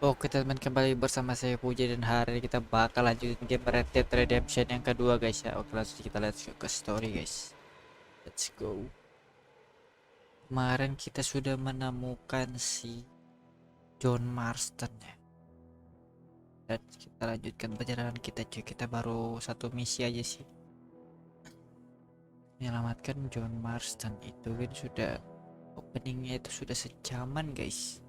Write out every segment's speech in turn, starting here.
Oke teman, kembali bersama saya Puja dan hari ini kita bakal lanjutin game Red Dead Redemption yang kedua guys ya. Oke langsung kita lihat ke story guys. Let's go. Kemarin kita sudah menemukan si John Marston ya. Dan kita lanjutkan perjalanan kita cuy. Kita baru satu misi aja sih. Menyelamatkan John Marston itu kan sudah openingnya itu sudah sejaman guys.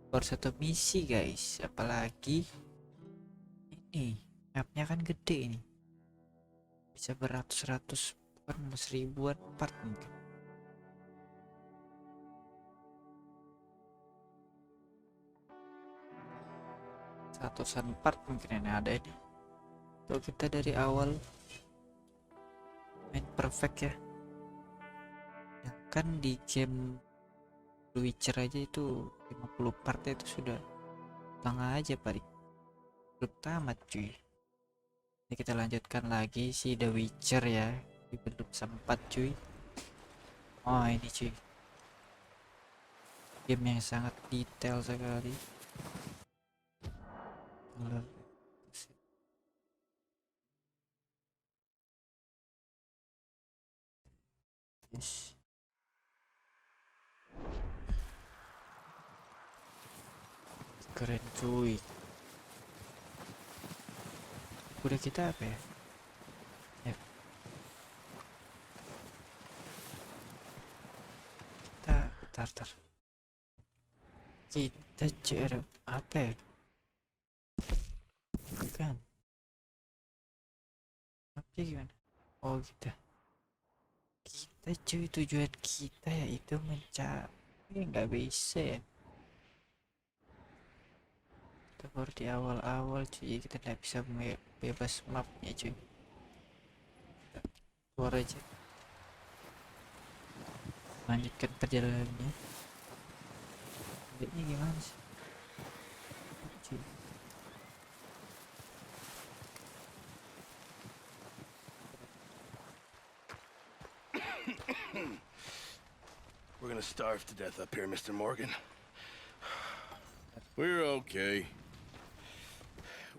Baru satu misi guys, apalagi ini mapnya kan gede ini, bisa beratus-ratus bukan seribuan part mungkin. Ratusan part mungkin ini ada ini. Tuh kita dari awal main perfect ya. Ya kan di game The Witcher aja itu 50 part itu sudah tengah aja paling. Belum tamat cuy. Jadi kita lanjutkan lagi si The Witcher ya. Belum sempat cuy. Oh ini cuy, game yang sangat detail sekali. Yes. Keren cuy. Udah kita apa ya? Ya kita tar. Kita cari apa ya? Bukan. Apa gimana? Oh kita. Kita cuy, tujuan kita ya itu mencari, nggak bisa ya. Kita baru di awal-awal cuy, kita nggak bisa bebas mapnya cuy. Keluar aja. Lanjutkan perjalanannya. Ini gimana sih? Cuy. We're gonna starve to death up here, Mr. Morgan. We're okay.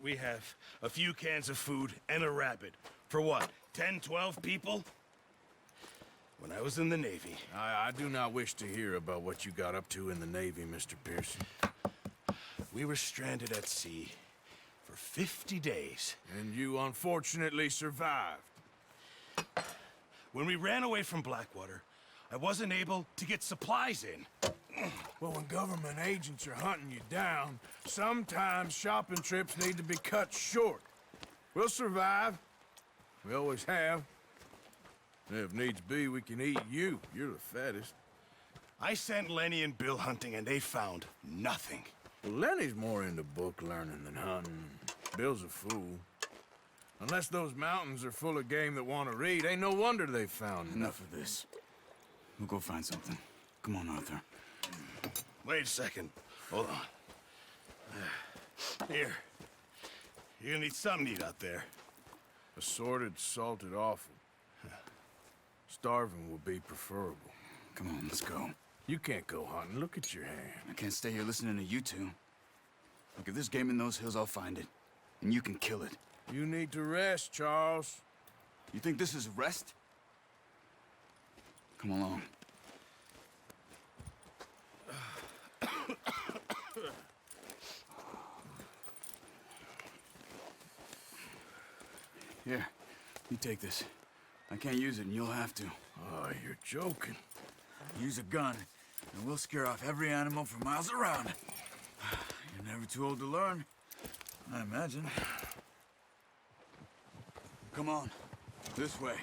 We have a few cans of food and a rabbit. For what, 10, 12 people? When I was in the Navy... I do not wish to hear about what you got up to in the Navy, Mr. Pearson. We were stranded at sea for 50 days. And you unfortunately survived. When we ran away from Blackwater, I wasn't able to get supplies in. Well, when government agents are hunting you down, sometimes shopping trips need to be cut short. We'll survive. We always have. And if needs be, we can eat you. You're the fattest. I sent Lenny and Bill hunting, and they found nothing. Well, Lenny's more into book learning than hunting. Bill's a fool. Unless those mountains are full of game that want to read, ain't no wonder they found Enough of this. We'll go find something. Come on, Arthur. Wait a second. Hold on. Here. You're gonna need something to eat out there. Assorted, salted offal. Starving will be preferable. Come on, let's go. You can't go hunting. Look at your hand. I can't stay here listening to you two. Look, if there's game in those hills, I'll find it. And you can kill it. You need to rest, Charles. You think this is rest? Come along. Here, you take this. I can't use it, and you'll have to. Oh, you're joking. Use a gun, and we'll scare off every animal for miles around. You're never too old to learn, I imagine. Come on, this way.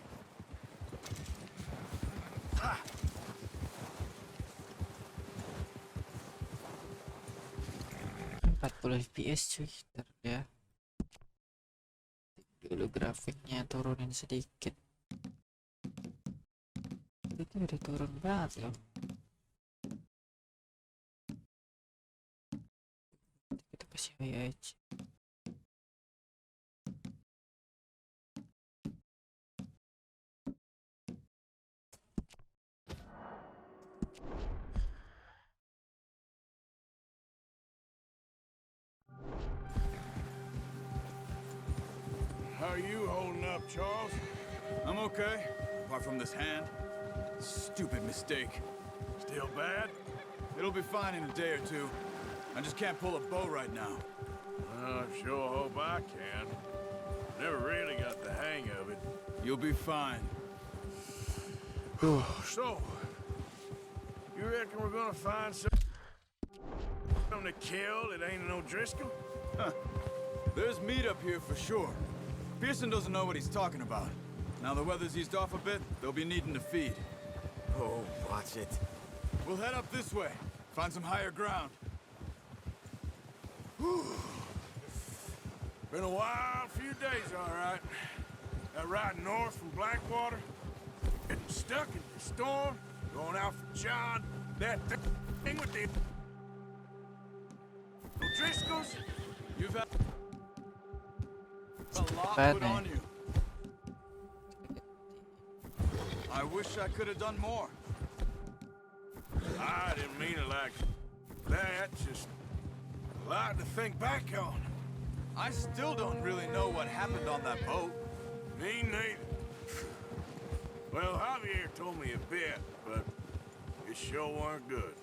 40 fps cuy. Ntar ya dulu grafiknya turunin sedikit. Itu udah turun banget loh. Kita kasih aja. How are you holding up, Charles? I'm okay, apart from this hand. Stupid mistake. Still bad? It'll be fine in a day or two. I just can't pull a bow right now. I sure hope I can. Never really got the hang of it. You'll be fine. So, you reckon we're gonna find something to kill that ain't no Driscoll? There's meat up here for sure. Pearson doesn't know what he's talking about. Now the weather's eased off a bit, they'll be needing to feed. Oh, watch it. We'll head up this way, find some higher ground. Been a wild few days, all right. That ride north from Blackwater, getting stuck in the storm, going out for John, that thing with the Driscolls. You've had a lot Bad put man. on you. I wish I could have done more. I didn't mean it like that, just a lot to think back on. I still don't really know what happened on that boat. Me neither. Well, Javier told me a bit, but it sure weren't good.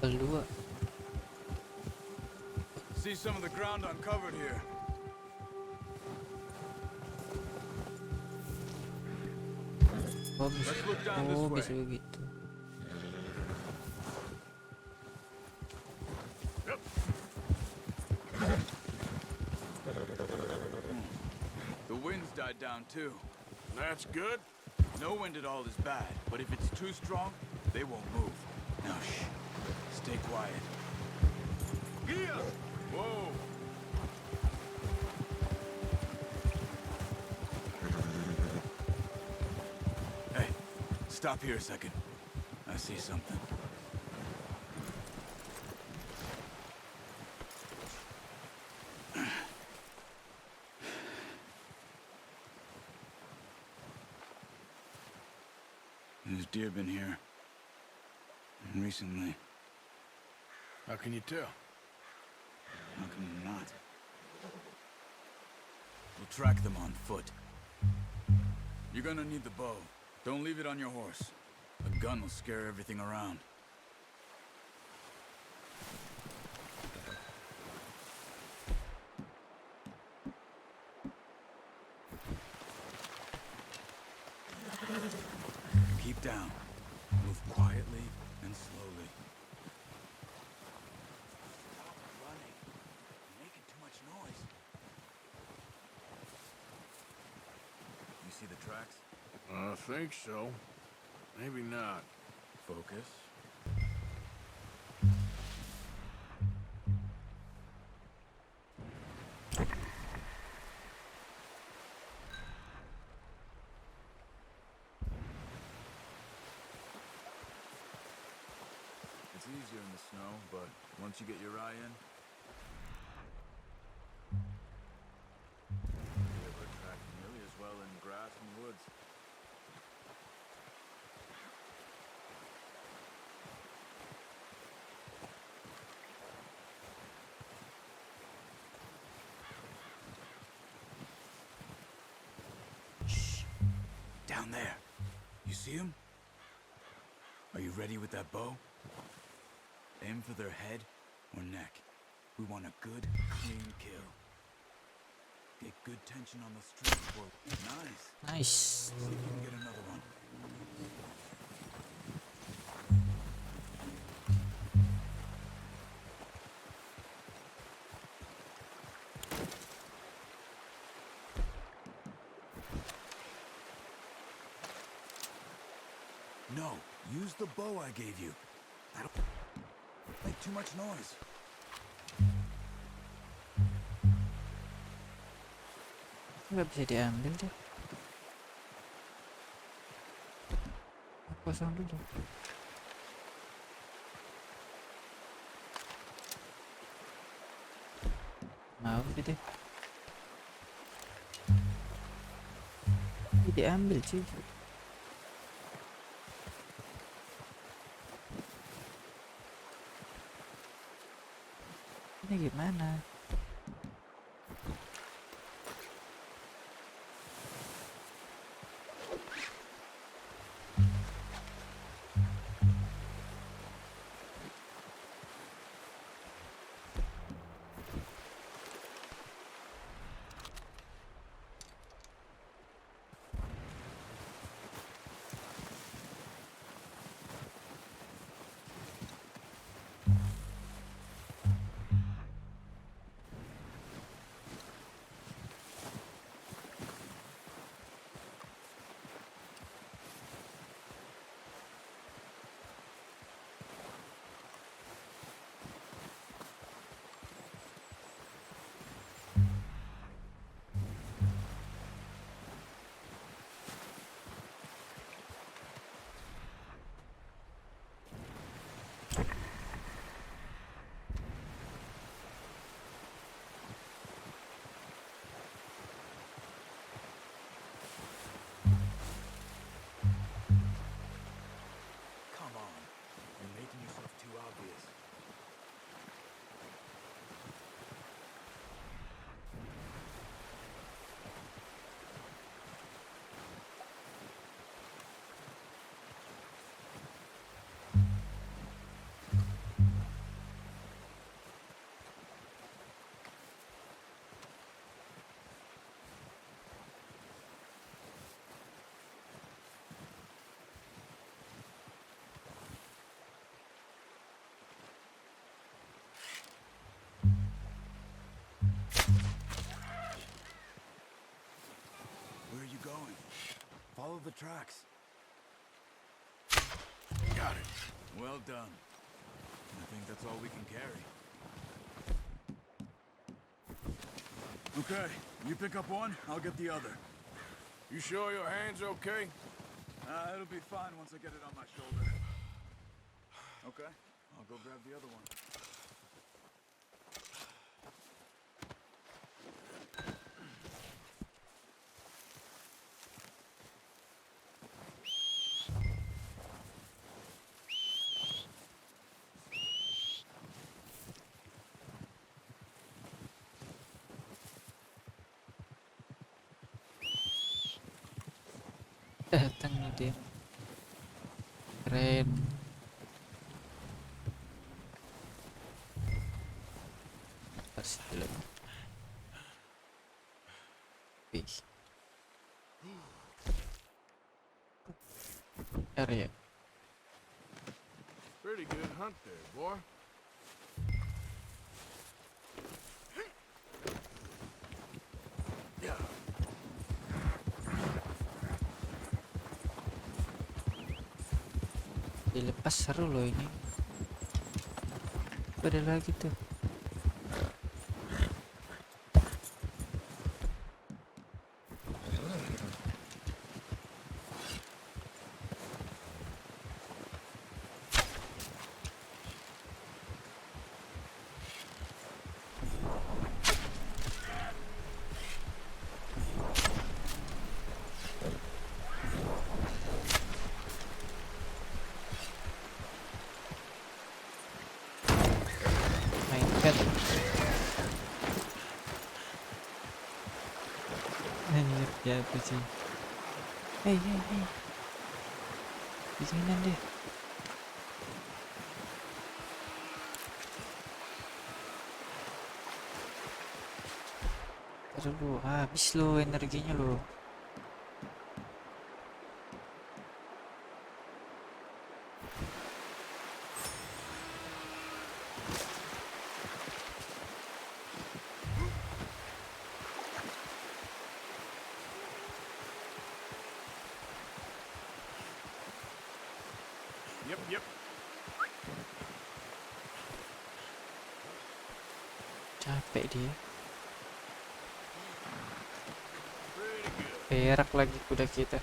Kedua. See some of the ground uncovered here. Oh, bisa, Let's look down this oh, way. bisa begitu. The wind's died down too. That's good. No wind at all is bad, but if it's too strong, they won't move. Now shh. Stay quiet. Yeah. Whoa. Hey, stop here a second. I see something. There's deer been here. Recently. How can you tell? How can you not? We'll track them on foot. You're gonna need the bow. Don't leave it on your horse. A gun will scare everything around. Keep down. Move quietly and slowly. Stop running. You're making too much noise. You see the tracks? I think so. Maybe not. Focus. It's easier in the snow, but once you get your eye in, you'll be able to track nearly as well in grass and woods. Shh. Down there. You see him? Are you ready with that bow? Aim for their head or neck. We want a good, clean kill. Get good tension on the string for nice. Nice. See if you can get another one. No, use the bow I gave you. That'll make too much noise. Nggak bisa diambil deh. Kosong dulu. Mau sih deh. Ini diambil cuy. Ini gimana? Come on. You're making yourself too obvious. Where are you going? Follow the tracks. Got it. Well done. I think that's all we can carry. Okay, you pick up one, I'll get the other. You sure your hand's okay? It'll be fine once I get it on my shoulder. Okay, I'll go grab the other one. Datang nih dia. Keren. Pasti dulu. Peace. Area. Pretty good hunt there, boy. Yeah. Dilepas seru loh ini. Ada lagi tuh. Mainkan. Anjir, ya apa sih? Hei. Bikinan deh. Terus lu, habis lo energinya lo. Yep. Capek dia. Pretty good. Berak lagi kuda kita.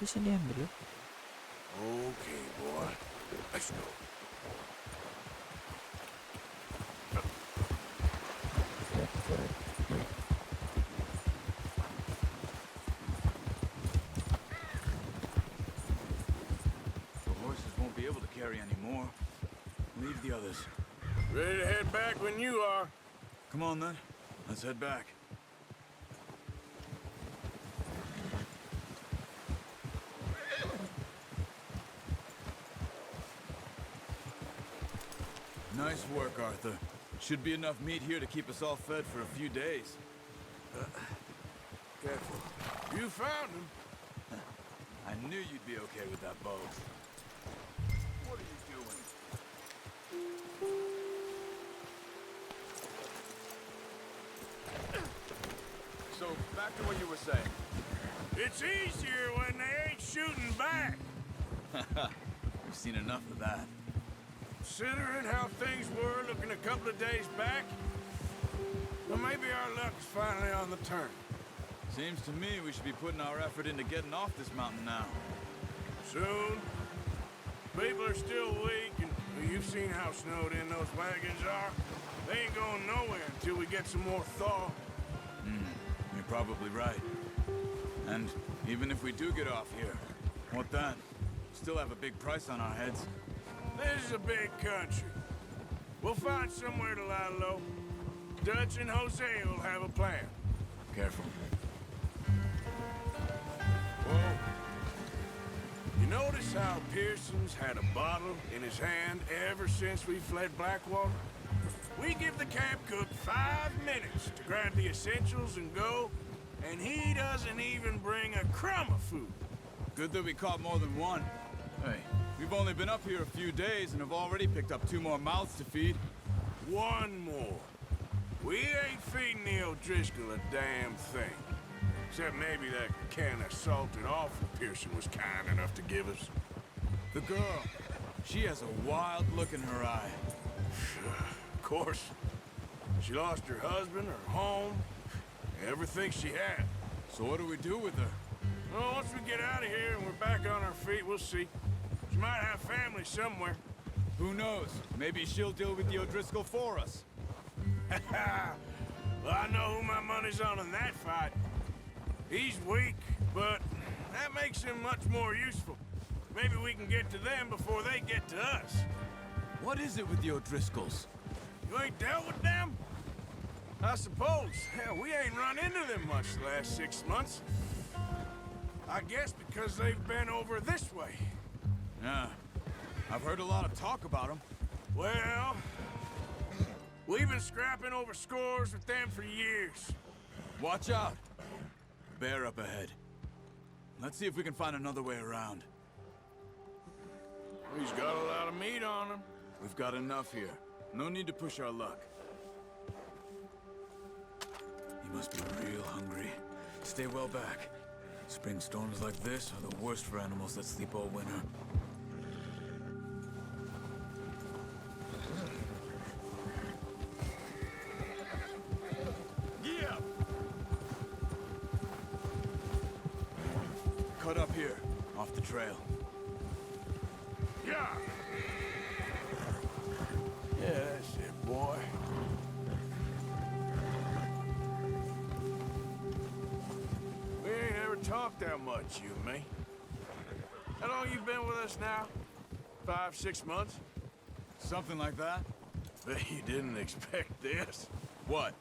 Bisa diambil loh. Okay, boy. Let's go. The horses won't be able to carry any more. Leave the others. Ready to head back when you are. Come on, then. Let's head back. Nice work, Arthur. Should be enough meat here to keep us all fed for a few days. Careful. You found him. I knew you'd be okay with that bow. What are you doing? So, back to what you were saying. It's easier when they ain't shooting back. We've seen enough of that. Considering how things were looking a couple of days back, well, maybe our luck's finally on the turn. Seems to me we should be putting our effort into getting off this mountain now. Soon. People are still weak, and well, you've seen how snowed in those wagons are. They ain't going nowhere until we get some more thaw. You're probably right. And even if we do get off here, what then? Still have a big price on our heads. This is a big country. We'll find somewhere to lie low. Dutch and Jose will have a plan. Careful. Whoa. You notice how Pearson's had a bottle in his hand ever since we fled Blackwater? We give the camp cook 5 minutes to grab the essentials and go, and he doesn't even bring a crumb of food. Good that we caught more than one. Hey, we've only been up here a few days and have already picked up 2 more mouths to feed. One more. We ain't feeding the O'Driscoll a damn thing. Except maybe that can of salted offal Pearson was kind enough to give us. The girl, she has a wild look in her eye. Of course. She lost her husband, her home, everything she had. So what do we do with her? Well, once we get out of here and we're back on our feet, we'll see. She might have family somewhere. Who knows? Maybe she'll deal with the O'Driscoll for us. Well, I know who my money's on in that fight. He's weak, but that makes him much more useful. Maybe we can get to them before they get to us. What is it with the O'Driscolls? You ain't dealt with them? I suppose. Hell, we ain't run into them much the last 6 months. I guess because they've been over this way. Yeah, I've heard a lot of talk about them. Well, we've been scrapping over scores with them for years. Watch out. Bear up ahead. Let's see if we can find another way around. He's got a lot of meat on him. We've got enough here. No need to push our luck. He must be real hungry. Stay well back. Spring storms like this are the worst for animals that sleep all winter. Yeah! Cut up here, off the trail. Yeah! Yeah, that's it, boy. We ain't ever talked that much, you and me. How long you been with us now? 5, 6 months? Something like that? Bet you didn't expect this. What?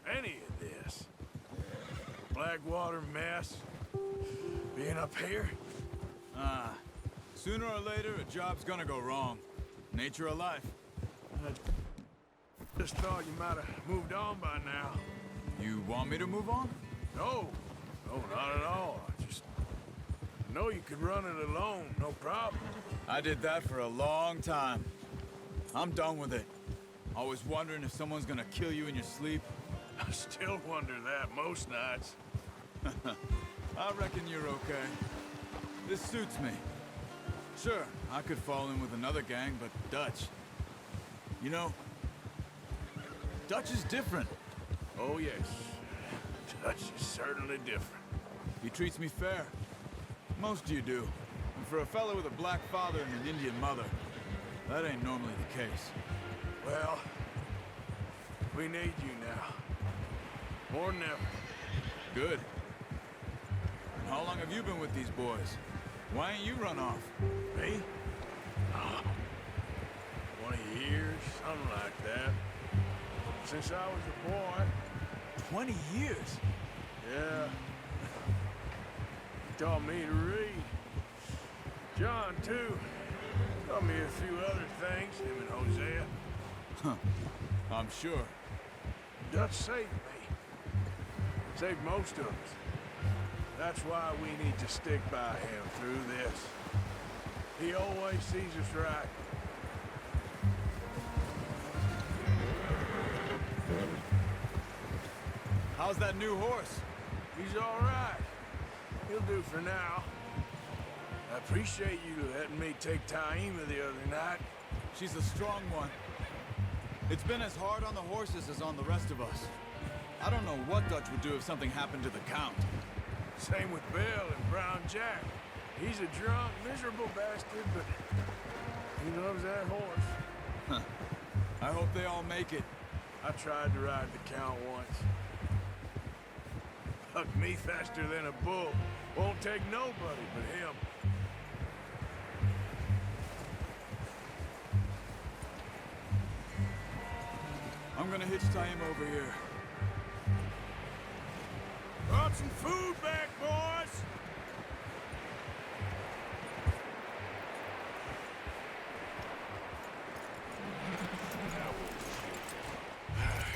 Any of this. Blackwater mess. Being up here. Ah, sooner or later, a job's gonna go wrong. Nature of life. I just thought you might have moved on by now. You want me to move on? No, not at all. I just know you could run it alone, no problem. I did that for a long time. I'm done with it. Always wondering if someone's gonna kill you in your sleep? I still wonder that most nights. I reckon you're okay. This suits me. Sure, I could fall in with another gang, but Dutch... You know, Dutch is different. Oh, yes. Dutch is certainly different. He treats me fair. Most of you do. And for a fellow with a black father and an Indian mother, that ain't normally the case. Well, we need you now. More than ever. Good. And how long have you been with these boys? Why ain't you run off? Me? 20 years, something like that. Since I was a boy. 20 years? Yeah. He taught me to read. John, too. Taught me a few other things, him and Hosea. I'm sure. Dutch saved me. Saved most of us. That's why we need to stick by him through this. He always sees us right. How's that new horse? He's all right. He'll do for now. I appreciate you letting me take Taima the other night. She's a strong one. It's been as hard on the horses as on the rest of us. I don't know what Dutch would do if something happened to the Count. Same with Bill and Brown Jack. He's a drunk, miserable bastard, but he loves that horse. I hope they all make it. I tried to ride the Count once. Hucked me faster than a bull. Won't take nobody but him. I'm gonna hitch Taim over here. Brought some food back, boys!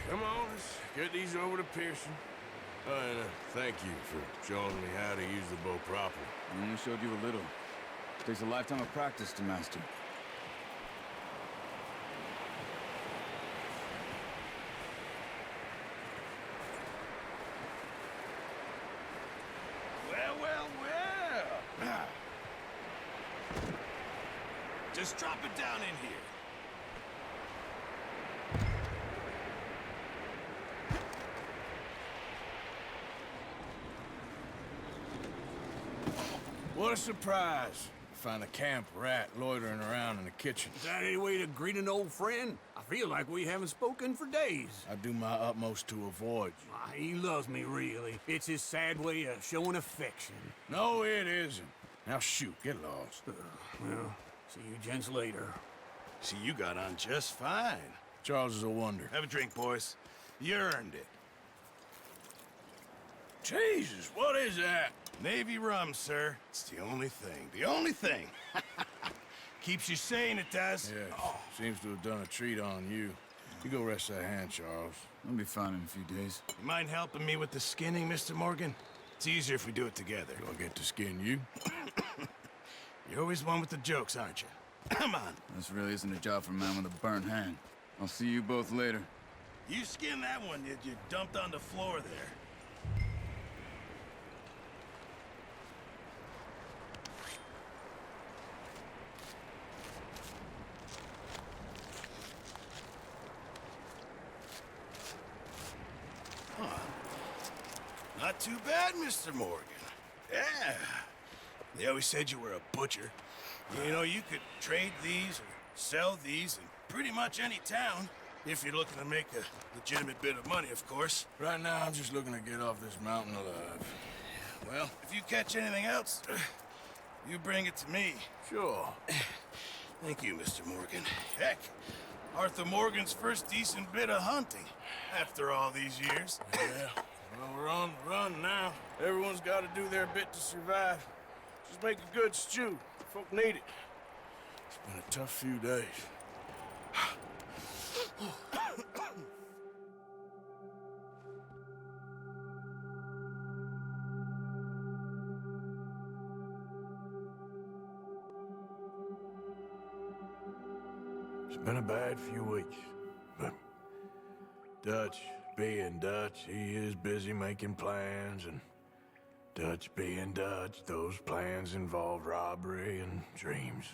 Come on, let's get these over to Pearson. And thank you for showing me how to use the bow properly. I only showed you a little. Takes a lifetime of practice to master. Well, well, well. Just drop it down in here. What a surprise. Find a camp rat loitering around in the kitchen. Is that any way to greet an old friend? I feel like we haven't spoken for days. I do my utmost to avoid you. He loves me, really. It's his sad way of showing affection. No, it isn't. Now shoot, get lost. Well, see you gents later. See, you got on just fine. Charles is a wonder. Have a drink, boys. You earned it. Jesus, what is that? Navy rum, sir. It's the only thing. The only thing. Keeps you sane, it does. Yes, seems to have done a treat on you. You go rest that hand, Charles. I'll be fine in a few days. You mind helping me with the skinning, Mr. Morgan? It's easier if we do it together. Do I get to skin you? You're always one with the jokes, aren't you? Come on. This really isn't a job for a man with a burnt hand. I'll see you both later. You skinned that one that you dumped on the floor there. Not too bad, Mr. Morgan. Yeah. They always said you were a butcher. You know, you could trade these or sell these in pretty much any town, if you're looking to make a legitimate bit of money, of course. Right now, I'm just looking to get off this mountain alive. Well, if you catch anything else, you bring it to me. Sure. Thank you, Mr. Morgan. Heck, Arthur Morgan's first decent bit of hunting after all these years. Yeah. Well, we're on the run now. Everyone's got to do their bit to survive. Just make a good stew. Folk need it. It's been a tough few days. It's been a bad few weeks, but Dutch being Dutch, he is busy making plans, and Dutch being Dutch, those plans involve robbery and dreams.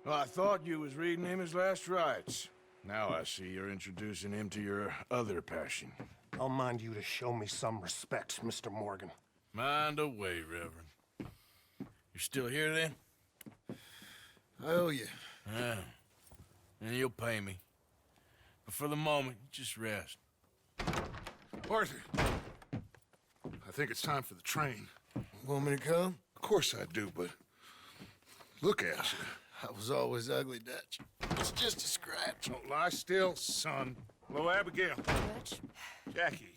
Well, I thought you was reading him his last rites. Now I see you're introducing him to your other passion. I'll mind you to show me some respect, Mr. Morgan. Mind away, Reverend. You still here, then? I owe you. Yeah. And you'll pay me. But for the moment, just rest. Arthur, I think it's time for the train. Want me to come? Of course I do, but look at you. I was always ugly, Dutch. It's just a scratch. Don't lie still, son. Hello, Abigail. Dutch, Jackie.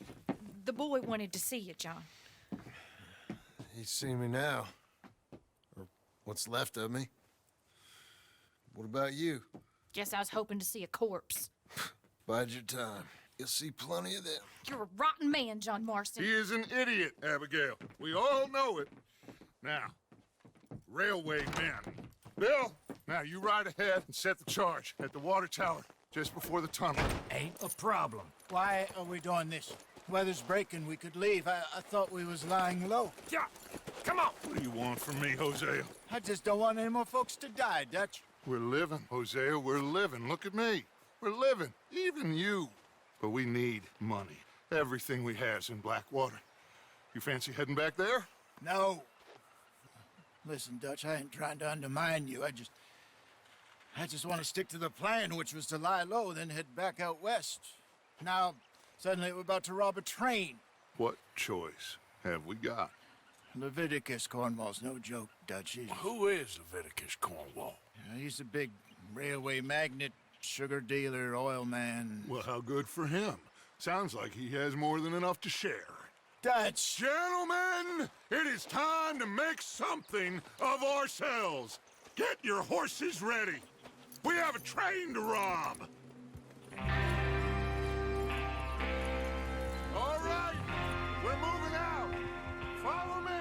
the boy wanted to see you, John. He's seen me now. Or what's left of me. What about you? Guess I was hoping to see a corpse. Bide your time. You'll see plenty of them. You're a rotten man, John Marston. He is an idiot, Abigail. We all know it. Now, railway men. Bill, now you ride ahead and set the charge at the water tower just before the tunnel. Ain't a problem. Why are we doing this? Weather's breaking, we could leave. I thought we was lying low. Yeah, come on. What do you want from me, Hosea? I just don't want any more folks to die, Dutch. We're living, Hosea, we're living. Look at me. We're living, even you. But we need money. Everything we have's in Blackwater. You fancy heading back there? No. Listen, Dutch, I ain't trying to undermine you. I just want to stick to the plan, which was to lie low, then head back out west. Now, suddenly we're about to rob a train. What choice have we got? Leviticus Cornwall's no joke, Dutch. Who is Leviticus Cornwall? He's a big railway magnate, sugar dealer, oil man. Well, how good for him. Sounds like he has more than enough to share. Dutch! Gentlemen, it is time to make something of ourselves. Get your horses ready. We have a train to rob. All right, we're moving out. Follow me.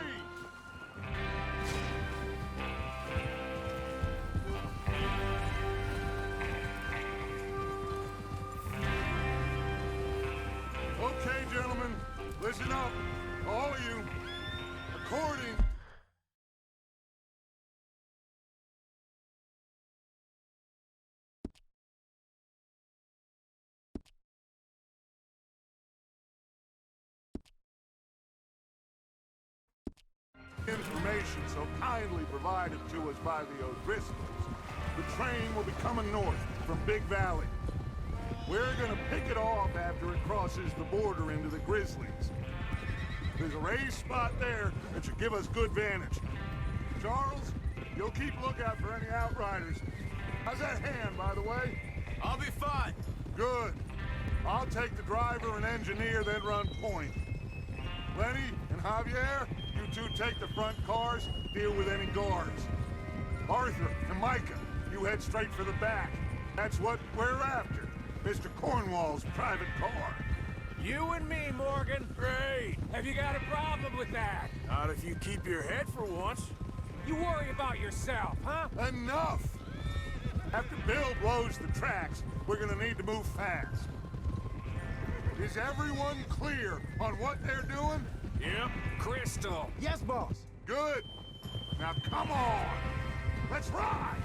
Okay, gentlemen, listen up, all of you. According... information so kindly provided to us by the O'Driscolls, the train will be coming north from Big Valley. We're gonna pick it off after it crosses the border into the Grizzlies. There's a raised spot there that should give us good vantage. Charles, you'll keep lookout for any outriders. How's that hand, by the way? I'll be fine. Good. I'll take the driver and engineer, then run point. Lenny and Javier, you two take the front cars, deal with any guards. Arthur and Micah, you head straight for the back. That's what we're after. Mr. Cornwall's private car. You and me, Morgan. Great. Have you got a problem with that? Not if you keep your head for once. You worry about yourself, huh? Enough! After Bill blows the tracks, we're gonna need to move fast. Is everyone clear on what they're doing? Yep. Crystal. Yes, boss. Good. Now come on. Let's ride.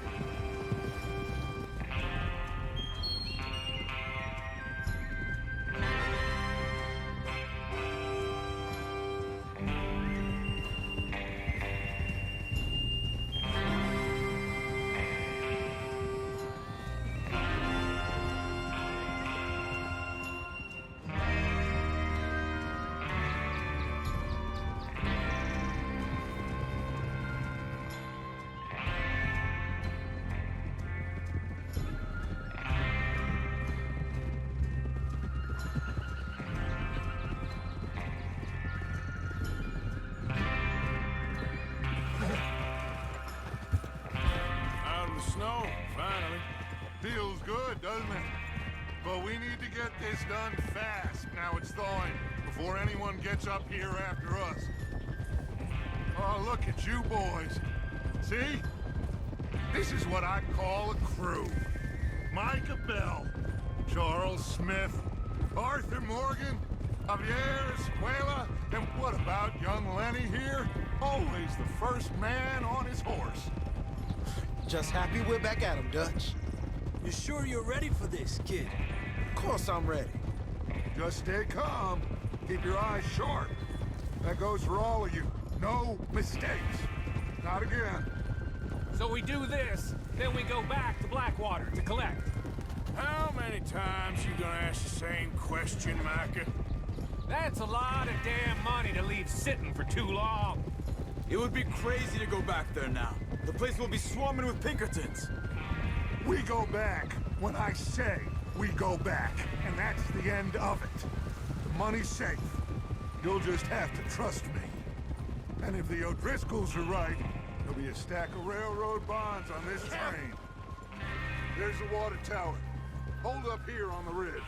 Snow, finally. Feels good, doesn't it? But we need to get this done fast. Now it's thawing, before anyone gets up here after us. Oh, look at you boys. See? This is what I call a crew. Micah Bell, Charles Smith, Arthur Morgan, Javier Escuela, and what about young Lenny here? Always the first man on his horse. Just happy we're back at him, Dutch. You sure you're ready for this, kid? Of course I'm ready. Just stay calm. Keep your eyes sharp. That goes for all of you. No mistakes. Not again. So we do this, then we go back to Blackwater to collect. How many times you gonna ask the same question, Micah? That's a lot of damn money to leave sitting for too long. It would be crazy to go back there now. The place will be swarming with Pinkertons. We go back when I say we go back, and that's the end of it. The money's safe. You'll just have to trust me. And if the O'Driscolls are right, there'll be a stack of railroad bonds on this train. There's the water tower. Hold up here on the ridge.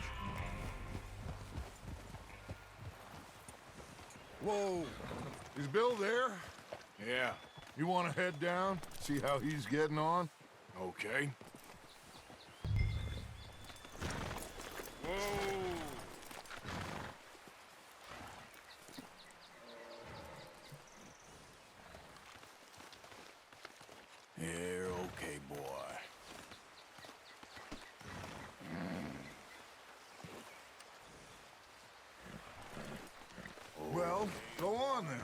Whoa. Is Bill there? Yeah. You want to head down? See how he's getting on? Okay. Whoa. You're okay, boy. Well, go on then.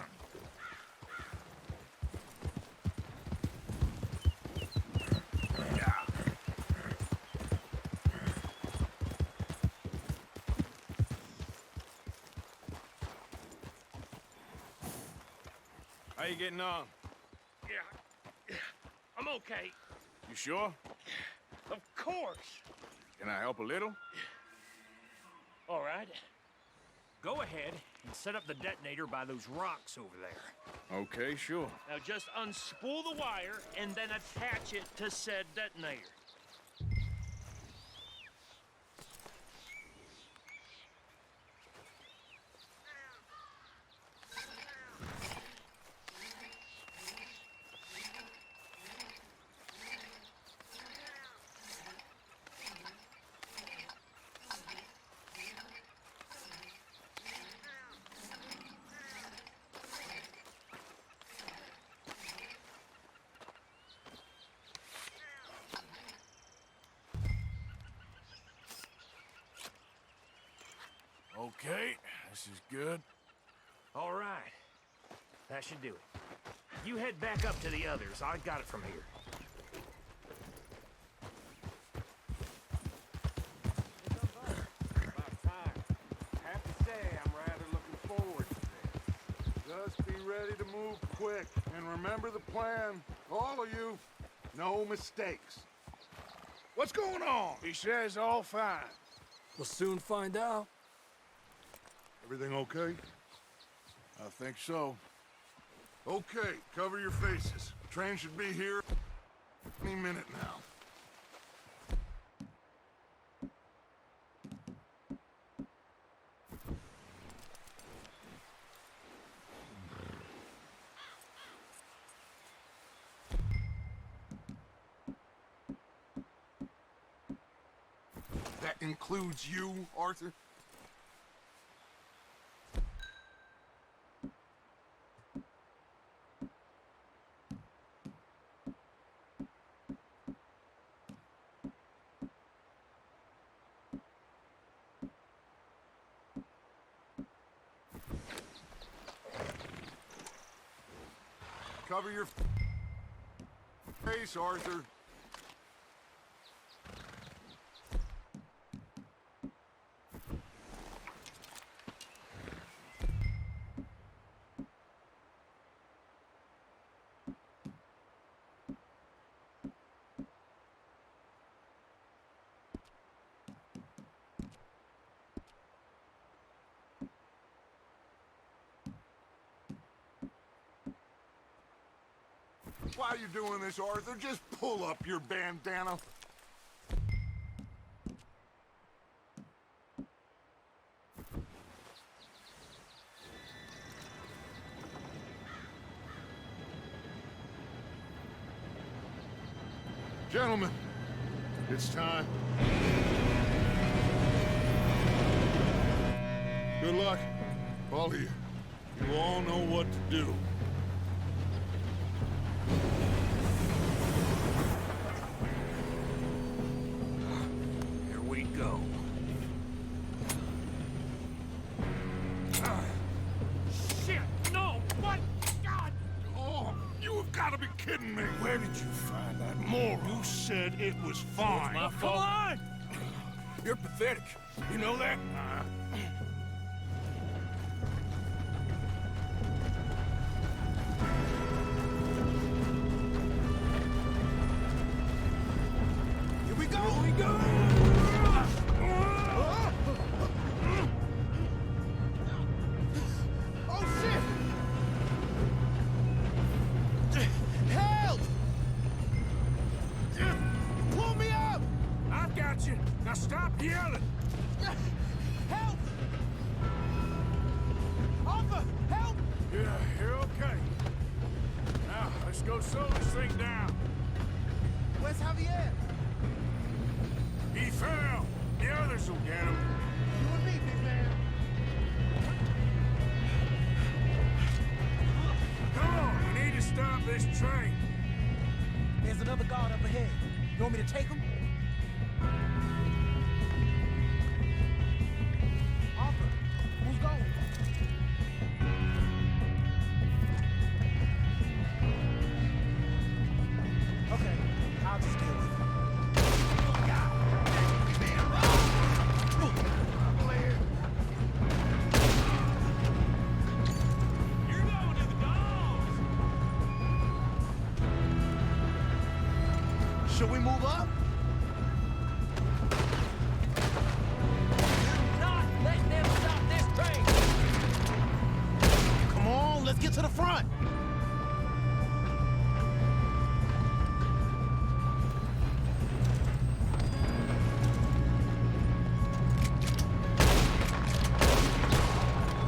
How you getting on? Yeah, I'm okay. You sure? Of course. Can I help a little? All right. Go ahead and set up the detonator by those rocks over there. Okay, sure. Now just unspool the wire and then attach it to said detonator. Okay, this is good. All right. That should do it. You head back up to the others. I got it from here. About time. I have to say, I'm rather looking forward to this. Just be ready to move quick. And remember the plan. All of you, no mistakes. What's going on? He says all fine. We'll soon find out. Everything okay? I think so. Okay, cover your faces. Train should be here any minute now. That includes you, Arthur? Cover your face, Arthur. Why are you doing this, Arthur? Just pull up your bandana. Gentlemen, it's time. Good luck, all of you. You all know what to do. Here we go. Shit! No! What? God! Oh, you have got to be kidding me. Where did you find that moron? You said it was fine. my Come fault. on! You're pathetic. You know that? Here we go! Here we go! Oh, shit! Help! Pull me up! I've got you. Now stop yelling. Help! Arthur, help! Yeah, you're okay. Now, let's go slow this thing down. Where's Javier? He fell. The others will get him. You and me, big man. Come on, we need to stop this train. There's another guard up ahead. You want me to take him? Arthur, who's going? Okay, I'll just deal with it. You're going to the dogs! Should we move up? Not letting them stop this train! Come on, let's get to the front.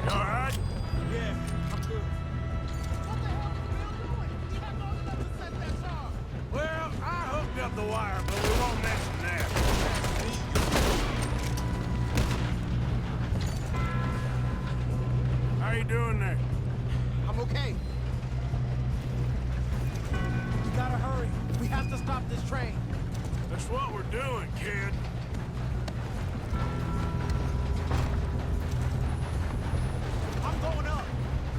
You all right? Yeah, I'm good. What the hell is Bill doing? He had long enough to set that charge. Well, I hooked up the wire, but we won't mention that. How you doing there? I'm okay. We gotta hurry. We have to stop this train. That's what we're doing, kid. I'm going up.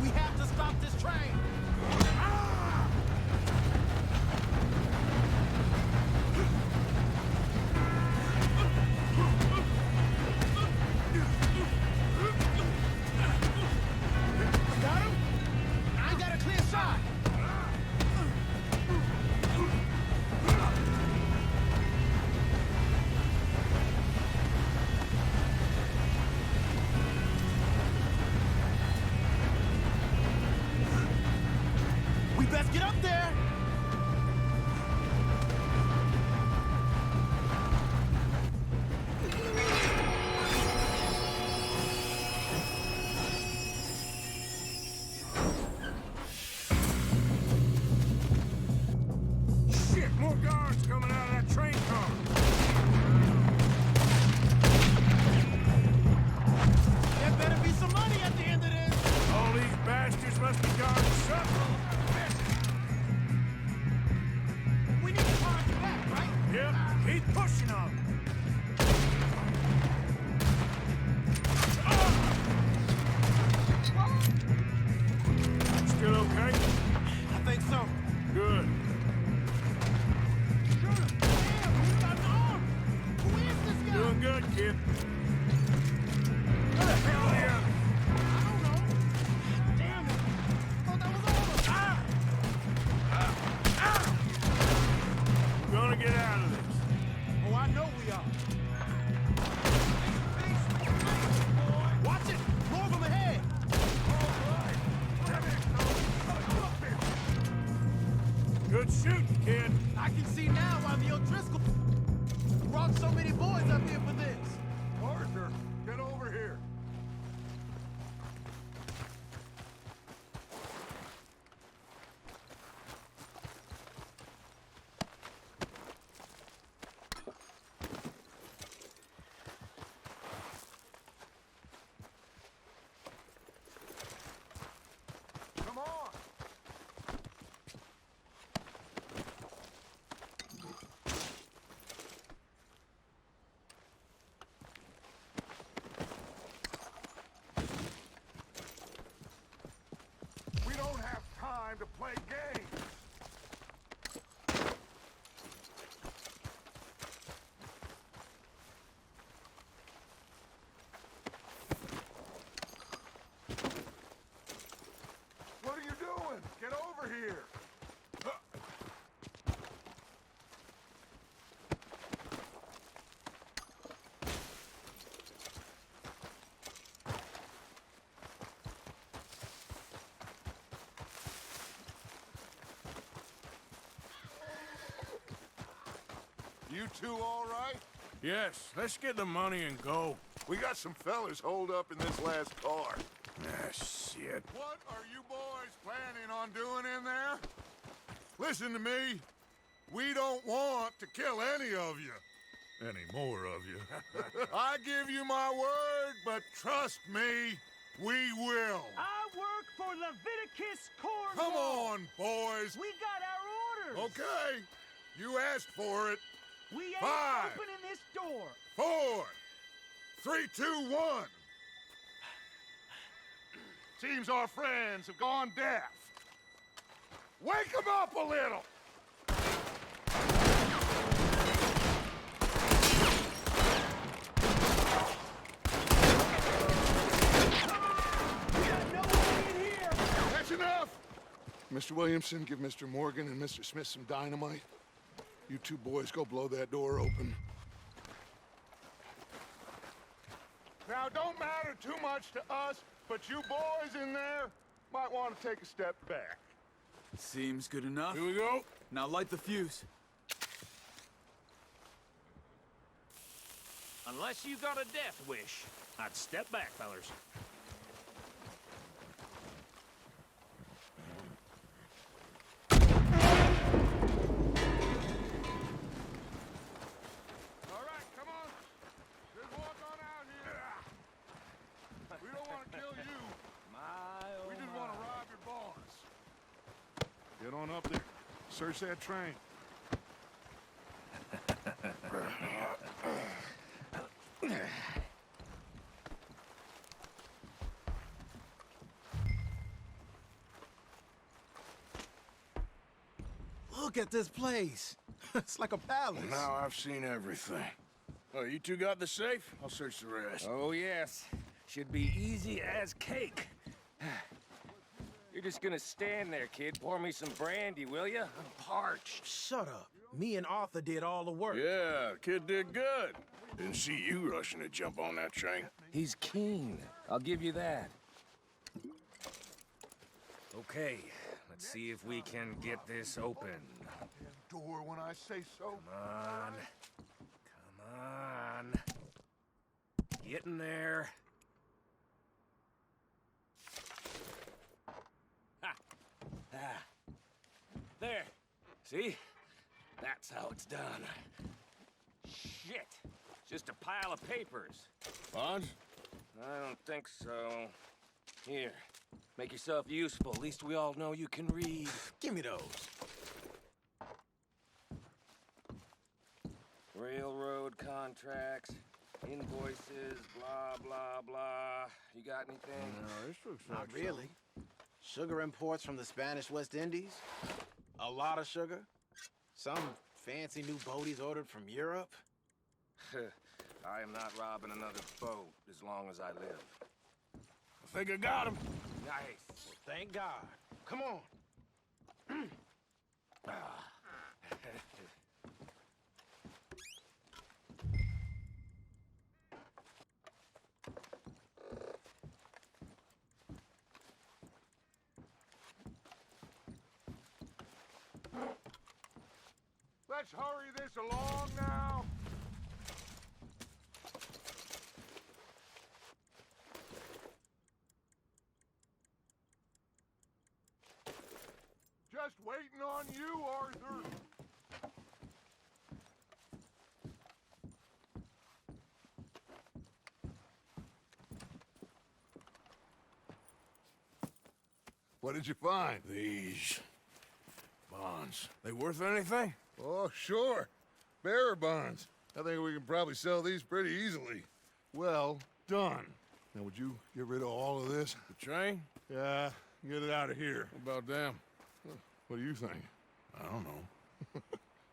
We have to stop this train. Got him? I ain't got a clear shot. We best get up there. Shit, more guards coming out of that train car. There better be some money at the end of this. All these bastards must be guarding something. We need to charge back, right? Yep, keep pushing on. Still okay? I think so. Good. Shoot him. Damn, he's got an arm. Who is this guy? Doing good, kid. Where the hell are the others? I don't know. Damn it. Thought that was all of us. We're gonna get out of this. Oh, I know we are. Watch it! More of them ahead! Good shooting, kid. I can see now why the O'Driscoll brought so many boys up here for this. Arthur, get over here. You two all right? Yes, let's get the money and go. We got some fellas holed up in this last car. Ah, shit. What are you boys planning on doing in there? Listen to me. We don't want to kill any of you. Any more of you. I give you my word, but trust me, we will. I work for Leviticus Corps. Come on, boys. We got our orders. Okay. You asked for it. We ain't 5, opening this door. 4, 3, 2, 1. Seems our friends have gone deaf. Wake them up a little. That's enough. Mr. Williamson, give Mr. Morgan and Mr. Smith some dynamite. You two boys go blow that door open. Now, don't matter too much to us, but you boys in there might want to take a step back. Seems good enough. Here we go. Now light the fuse. Unless you got a death wish, I'd step back, fellers. All right, come on. Just walk on out here. We don't want to kill you. We just want to rob your boss. Get on up there. Search that train. Look at this place. It's like a palace. Now I've seen everything. Oh, you two got the safe? I'll search the rest. Oh, yes. Should be easy as cake. You're just gonna stand there, kid. Pour me some brandy, will ya? I'm parched. Shut up. Me and Arthur did all the work. Yeah, kid did good. Didn't see you rushing to jump on that train. He's keen. I'll give you that. Okay, let's see if we can get this open. Door when I say so. Come on. Come on. Get in there. Ha! Ah. There. See? That's how it's done. Shit. Just a pile of papers. Bonds? I don't think so. Here. Make yourself useful. At least we all know you can read. Give me those. Railroad contracts, invoices, blah, blah, blah. You got anything? No, this looks Not really. Sugar imports from the Spanish West Indies. A lot of sugar. Some fancy new boaties ordered from Europe. I am not robbing another boat as long as I live. I think I got him. Nice. Well, thank God. Come on. Let's hurry this along now. Just waiting on you, Arthur. What did you find? These bonds. They worth anything? Oh, sure. Bearer bonds. I think we can probably sell these pretty easily. Well done. Now, would you get rid of all of this? The train? Yeah, get it out of here. What about them? What do you think? I don't know.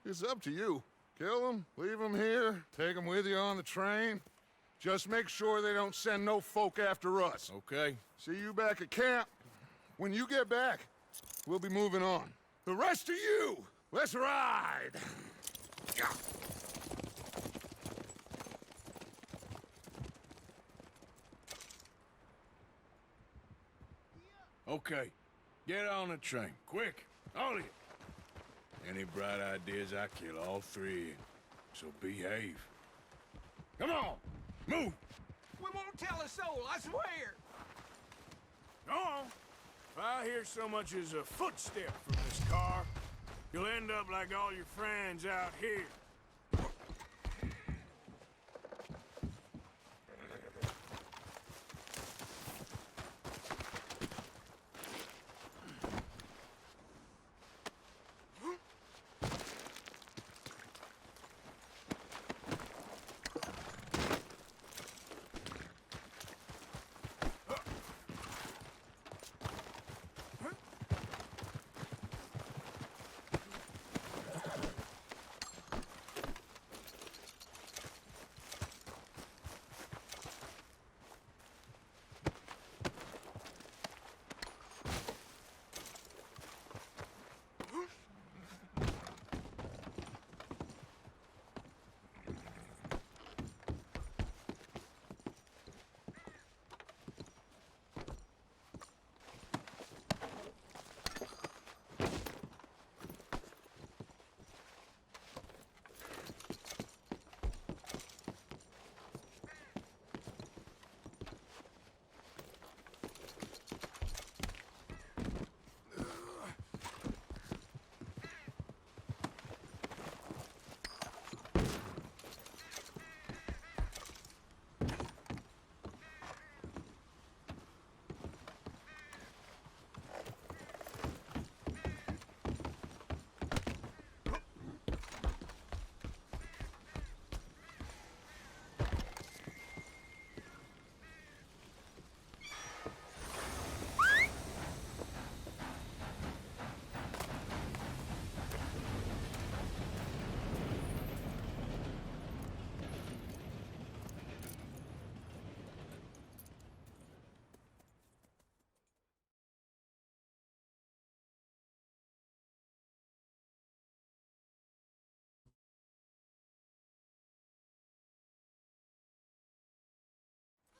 It's up to you. Kill them, leave them here, take them with you on the train. Just make sure they don't send no folk after us. Okay. See you back at camp. When you get back, we'll be moving on. The rest of you, let's ride! Okay. Get on the train. Quick. All of you. Any bright ideas, I kill all three of you. So behave. Come on, move! We won't tell a soul, I swear. Go on. If I hear so much as a footstep from this car, you'll end up like all your friends out here.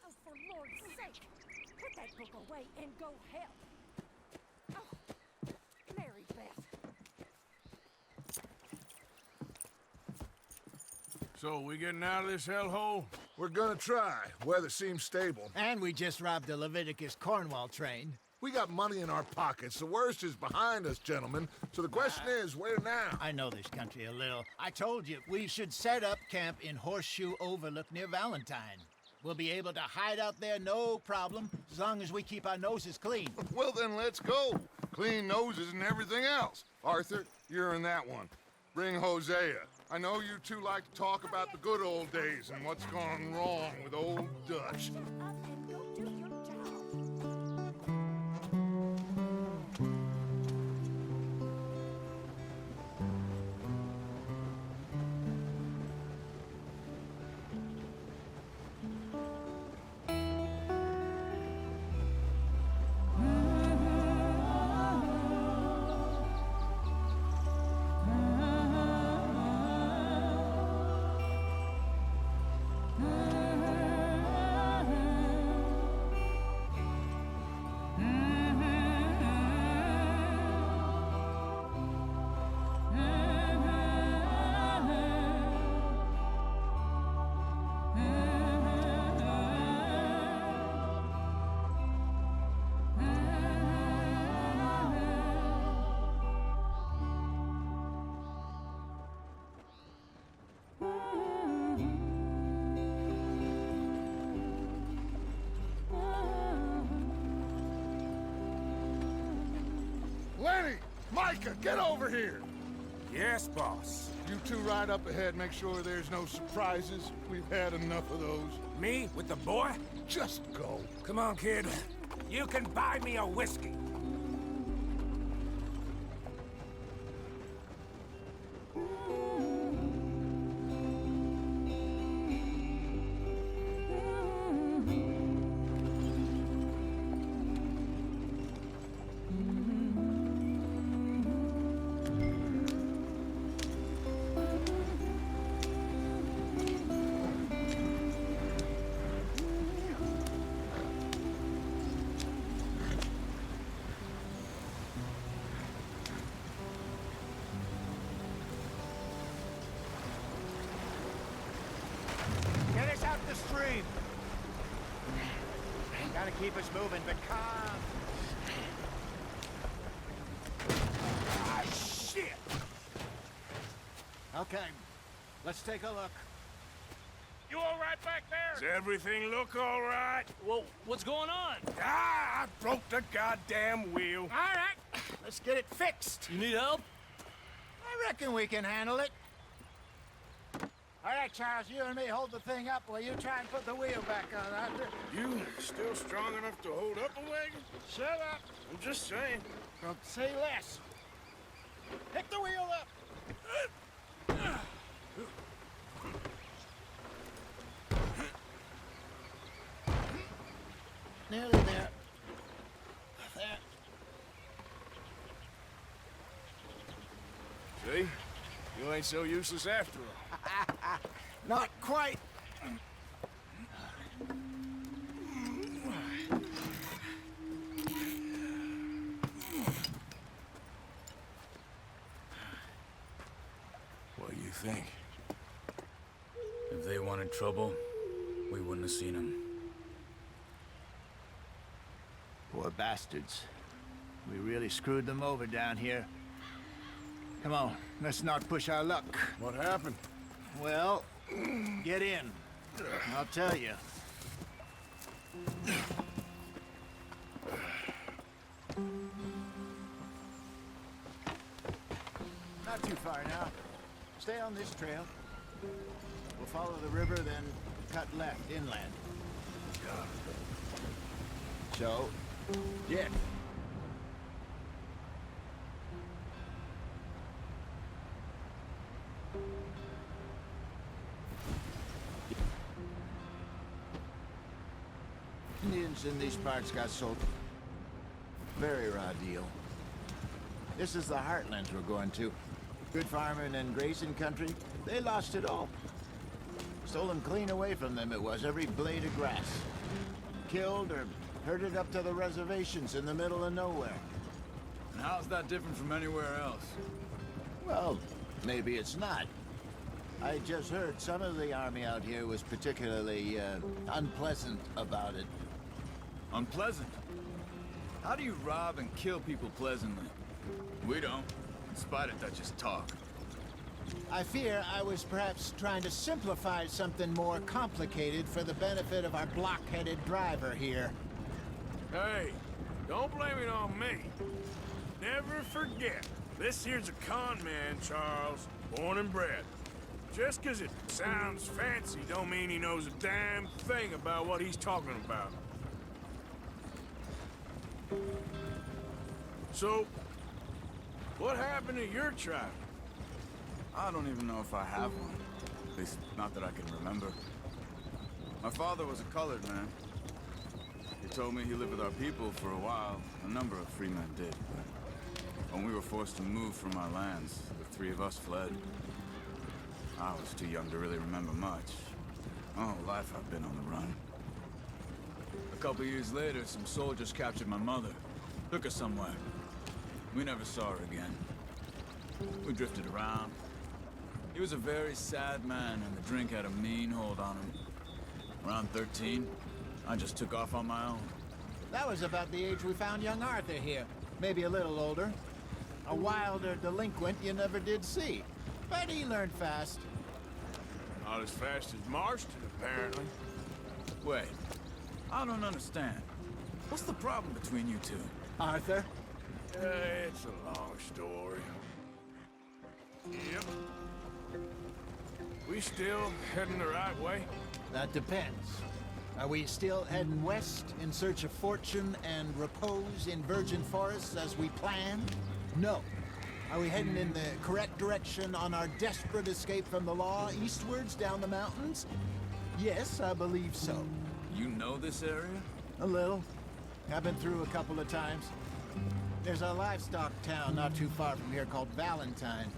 Oh, for Lord's sake, put that book away and go help. Oh, Mary Beth. So, we getting out of this hellhole? We're gonna try. Weather seems stable. And we just robbed the Leviticus Cornwall train. We got money in our pockets. The worst is behind us, gentlemen. So the question is, where now? I know this country a little. I told you, we should set up camp in Horseshoe Overlook near Valentine. We'll be able to hide out there no problem, as long as we keep our noses clean. Well, then let's go. Clean noses and everything else. Arthur, you're in that one. Bring Hosea. I know you two like to talk about the good old days and what's gone wrong with old Dutch. Shut up and go do your job. Lenny! Micah, get over here! Yes, boss. You two ride up ahead, make sure there's no surprises. We've had enough of those. Me with the boy? Just go. Come on, kid. You can buy me a whiskey. Gotta keep us moving, but calm. Ah, shit! Okay, let's take a look. You all right back there? Does everything look all right? Well, what's going on? Ah, I broke the goddamn wheel. All right, let's get it fixed. You need help? I reckon we can handle it. All right, Charles, you and me hold the thing up while you try and put the wheel back on. You still strong enough to hold up a wagon? Shut up. I'm just saying. Well, say less. Pick the wheel up. Nearly there. There. See? You ain't so useless after all. Not quite. What do you think? If they wanted trouble, we wouldn't have seen them. Poor bastards. We really screwed them over down here. Come on, let's not push our luck. What happened? Well, get in. I'll tell you. Not too far now. Stay on this trail. We'll follow the river, then cut left inland. So, yeah. Indians in these parts got sold. Very raw deal. This is the heartlands we're going to. Good farming and grazing country. They lost it all. Stolen clean away from them it was, every blade of grass. Killed or herded up to the reservations in the middle of nowhere. And how's that different from anywhere else? Well, maybe it's not. I just heard some of the army out here was particularly unpleasant about it. Unpleasant? How do you rob and kill people pleasantly? We don't, in spite of Dutch's talk. I fear I was perhaps trying to simplify something more complicated for the benefit of our block-headed driver here. Hey, don't blame it on me. Never forget, this here's a con man, Charles, born and bred. Just 'cause it sounds fancy don't mean he knows a damn thing about what he's talking about. So, what happened to your tribe? I don't even know if I have one. At least, not that I can remember. My father was a colored man. He told me he lived with our people for a while. A number of free men did, but when we were forced to move from our lands, the three of us fled. I was too young to really remember much. My whole life I've been on the run. A couple years later, some soldiers captured my mother. Took her somewhere. We never saw her again. We drifted around. He was a very sad man, and the drink had a mean hold on him. Around 13, I just took off on my own. That was about the age we found young Arthur here. Maybe a little older. A wilder delinquent you never did see. But he learned fast. Not as fast as Marston, apparently. Wait, I don't understand. What's the problem between you two? Arthur? It's a long story. Yep. We still heading the right way? That depends. Are we still heading west in search of fortune and repose in virgin forests as we planned? No. Are we heading in the correct direction on our desperate escape from the law eastwards down the mountains? Yes, I believe so. You know this area? A little. I've been through a couple of times. There's a livestock town not too far from here called Valentine.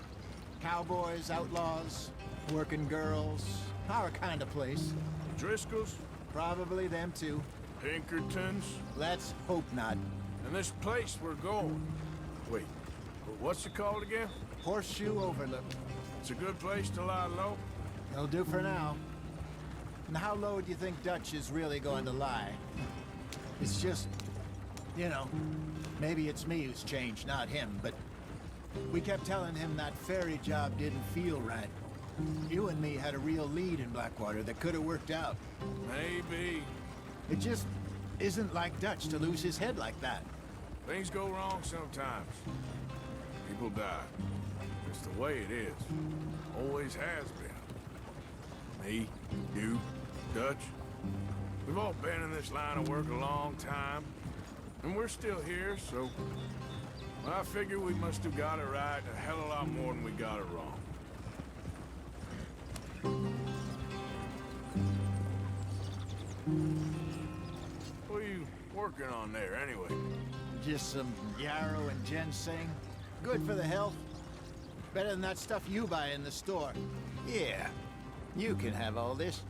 Cowboys, outlaws, working girls, our kind of place. Driscoll's? Probably them too. Pinkertons? Let's hope not. And this place we're going. Wait, what's it called again? Horseshoe Overlook. It's a good place to lie low? It'll do for now. And how low do you think Dutch is really going to lie? It's just, you know, maybe it's me who's changed, not him, but we kept telling him that ferry job didn't feel right. You and me had a real lead in Blackwater that could have worked out. Maybe. It just isn't like Dutch to lose his head like that. Things go wrong sometimes. People die. It's the way it is. Always has been. Me, you, Dutch. We've all been in this line of work a long time. And we're still here, so... I figure we must have got it right a hell of a lot more than we got it wrong. What are you working on there, anyway? Just some yarrow and ginseng. Good for the health. Better than that stuff you buy in the store. Yeah, you can have all this.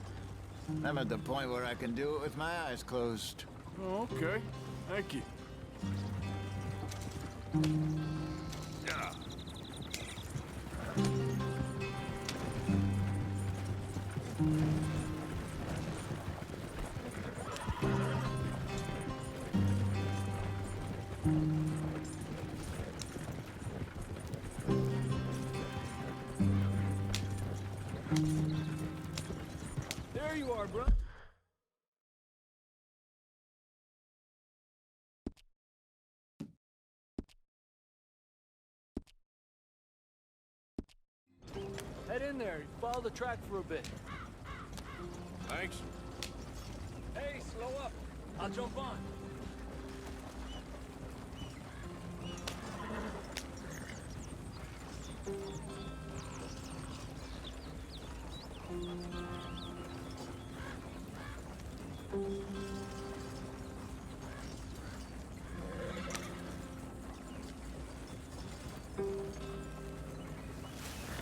I'm at the point where I can do it with my eyes closed. Oh, okay. Thank you. Yeah. There you are, bro. Head in there. Follow the track for a bit. Thanks. Hey, slow up. I'll jump on.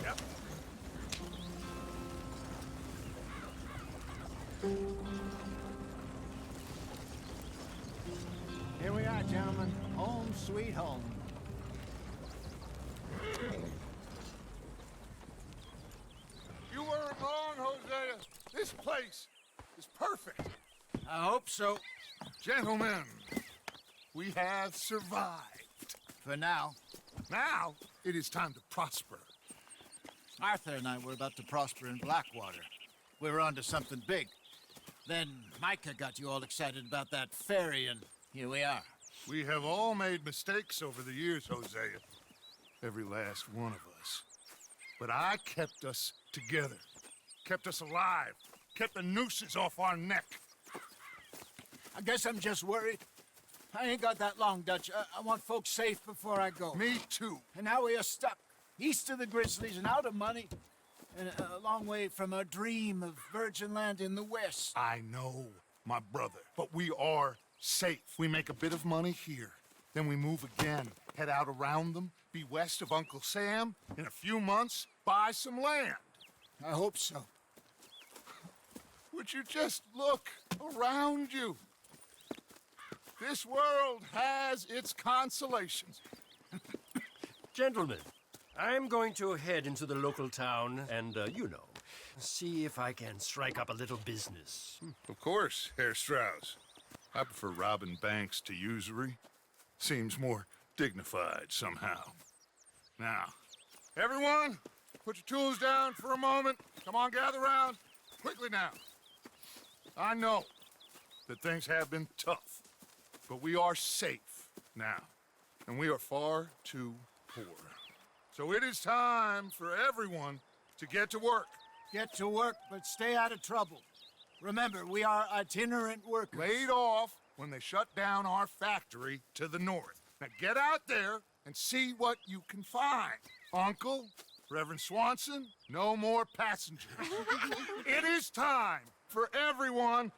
Yep. Here we are, gentlemen. Home sweet home. You weren't wrong, Hosea. This place is perfect. I hope so. Gentlemen, we have survived. For now. Now, it is time to prosper. Arthur and I were about to prosper in Blackwater. We were onto something big. Then Micah got you all excited about that ferry, and here we are. We have all made mistakes over the years, Hosea. Every last one of us. But I kept us together. Kept us alive. Kept the nooses off our neck. I guess I'm just worried. I ain't got that long, Dutch. I want folks safe before I go. Me too. And now we are stuck, east of the Grizzlies and out of money, and a long way from our dream of virgin land in the west. I know, my brother, but we are safe. We make a bit of money here, then we move again, head out around them, be west of Uncle Sam, in a few months, buy some land. I hope so. Would you just look around you? This world has its consolations. Gentlemen, I'm going to head into the local town and, see if I can strike up a little business. Of course, Herr Strauss. I prefer robbing banks to usury. Seems more dignified somehow. Now, everyone, put your tools down for a moment. Come on, gather round. Quickly now. I know that things have been tough, but we are safe now, and we are far too poor. So it is time for everyone to get to work. Get to work, but stay out of trouble. Remember, we are itinerant workers. Laid off when they shut down our factory to the north. Now get out there and see what you can find. Uncle, Reverend Swanson, no more passengers. It is time for everyone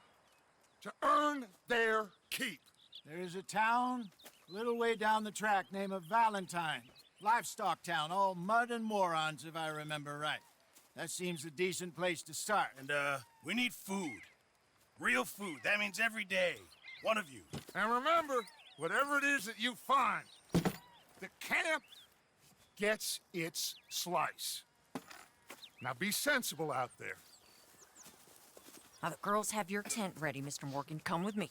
to earn their keep. There is a town a little way down the track named Valentine. Livestock town, all mud and morons, if I remember right. That seems a decent place to start. And, we need food. Real food. That means every day. One of you. And remember, whatever it is that you find, the camp gets its slice. Now be sensible out there. Now the girls have your tent ready, Mr. Morgan. Come with me.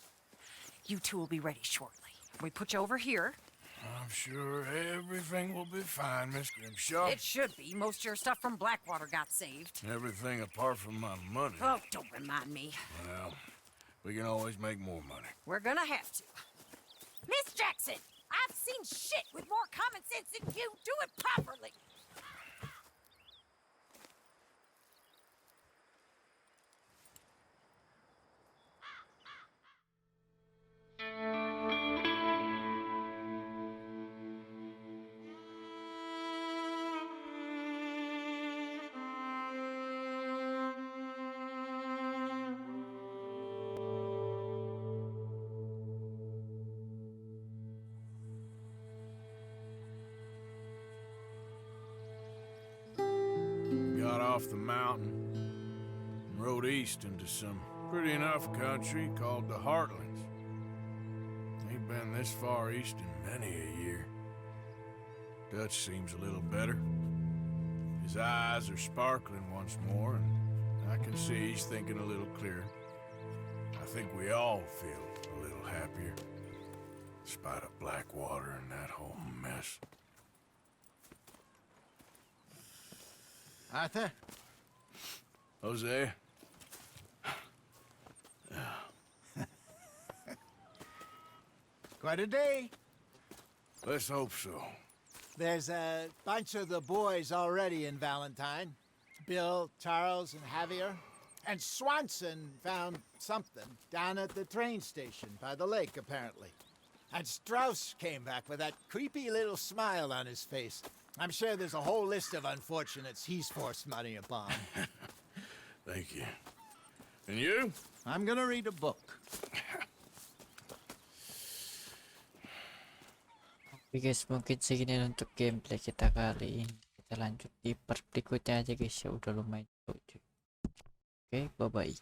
You two will be ready shortly. We put you over here. I'm sure everything will be fine, Miss Grimshaw. It should be. Most of your stuff from Blackwater got saved. Everything apart from my money. Oh, don't remind me. Well, we can always make more money. We're gonna have to. Miss Jackson, I've seen shit with more common sense than you. Do it properly. Got off the mountain and rode east into some pretty enough country called the Heartlands. Ain't been this far east in many a year. Dutch seems a little better. His eyes are sparkling once more, and I can see he's thinking a little clearer. I think we all feel a little happier, in spite of Blackwater and that whole mess. Arthur? Jose? Quite a day. Let's hope so. There's a bunch of the boys already in Valentine. Bill, Charles, and Javier. And Swanson found something down at the train station by the lake, apparently. And Strauss came back with that creepy little smile on his face. I'm sure there's a whole list of unfortunates he's forced money upon. Thank you. And you? I'm gonna read a book. Oke guys, mungkin segini untuk gameplay kita kali ini. Kita lanjut di part berikutnya aja guys ya, udah lumayan jauh cuy. Oke, bye bye.